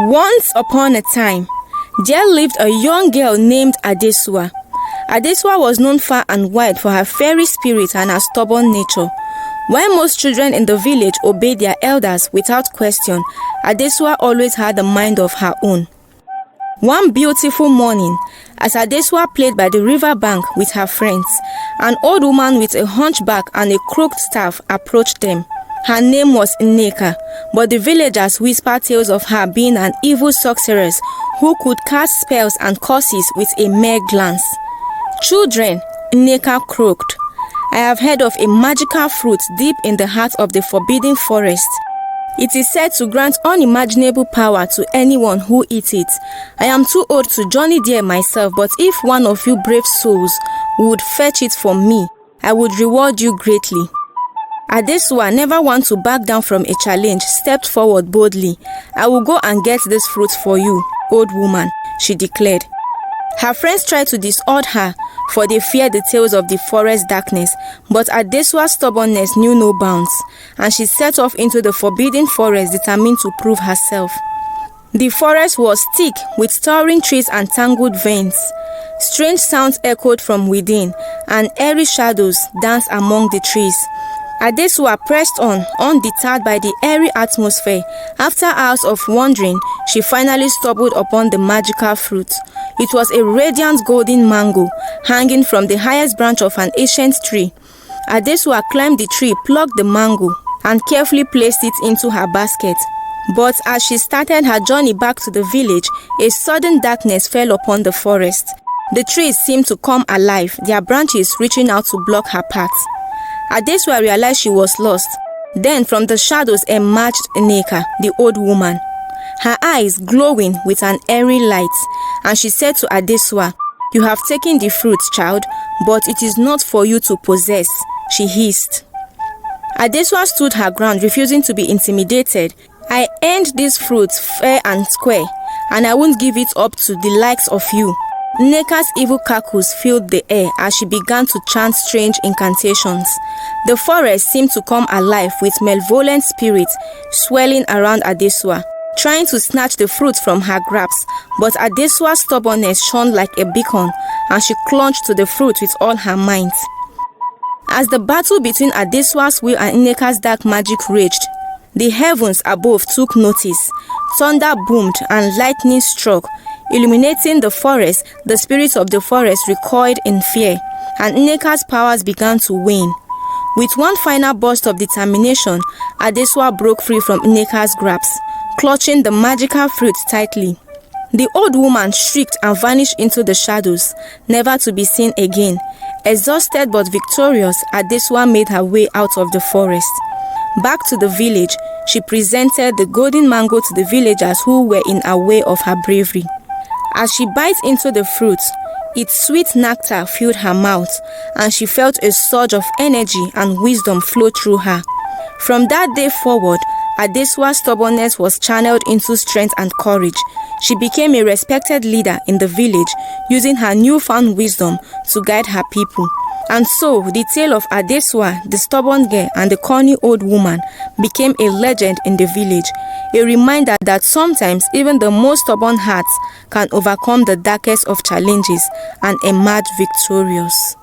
Once upon a time, there lived a young girl named ADESUWA. ADESUWA was known far and wide for her fairy spirit and her stubborn nature. While most children in the village obeyed their elders without question, ADESUWA always had a mind of her own. One beautiful morning, as ADESUWA played by the river bank with her friends, an old woman with a hunchback and a crooked staff approached them. Her name was Nneka, but the villagers whispered tales of her being an evil sorceress who could cast spells and curses with a mere glance. "Children," Nneka croaked, "I have heard of a magical fruit deep in the heart of the forbidden forest. It is said to grant unimaginable power to anyone who eats it. I am too old to journey there myself, but if one of you brave souls would fetch it for me, I would reward you greatly." ADESUWA, never one to back down from a challenge, stepped forward boldly. "I will go and get this fruit for you, old woman," she declared. Her friends tried to dissuade her, for they feared the tales of the forest darkness, but ADESUWA's stubbornness knew no bounds, and she set off into the forbidden forest determined to prove herself. The forest was thick with towering trees and tangled vines. Strange sounds echoed from within, and eerie shadows danced among the trees. ADESUWA pressed on, undeterred by the eerie atmosphere. After hours of wandering, she finally stumbled upon the magical fruit. It was a radiant golden mango, hanging from the highest branch of an ancient tree. ADESUWA climbed the tree, plucked the mango, and carefully placed it into her basket. But as she started her journey back to the village, a sudden darkness fell upon the forest. The trees seemed to come alive, their branches reaching out to block her path. ADESUWA realized she was lost. Then from the shadows emerged Nneka, the old woman, her eyes glowing with an eerie light, and she said to ADESUWA, "You have taken the fruit, child, but it is not for you to possess," she hissed. ADESUWA stood her ground, refusing to be intimidated. "I earned this fruit fair and square, and I won't give it up to the likes of you." Nneka's evil cackles filled the air as she began to chant strange incantations. The forest seemed to come alive with malevolent spirits swirling around ADESUWA, trying to snatch the fruit from her grasp, but ADESUWA's stubbornness shone like a beacon, and she clung to the fruit with all her might. As the battle between ADESUWA's will and Nneka's dark magic raged, the heavens above took notice. Thunder boomed and lightning struck, illuminating the forest. The spirits of the forest recoiled in fear, and Nneka's powers began to wane. With one final burst of determination, ADESUWA broke free from Nneka's grasp, clutching the magical fruit tightly. The old woman shrieked and vanished into the shadows, never to be seen again. Exhausted but victorious, ADESUWA made her way out of the forest. Back to the village, she presented the golden mango to the villagers who were in awe of her bravery. As she bit into the fruit, its sweet nectar filled her mouth, and she felt a surge of energy and wisdom flow through her. From that day forward, ADESUWA's stubbornness was channeled into strength and courage. She became a respected leader in the village, using her newfound wisdom to guide her people. And so, the tale of ADESUWA, the stubborn girl and the cunning old woman, became a legend in the village, a reminder that sometimes even the most stubborn hearts can overcome the darkest of challenges and emerge victorious.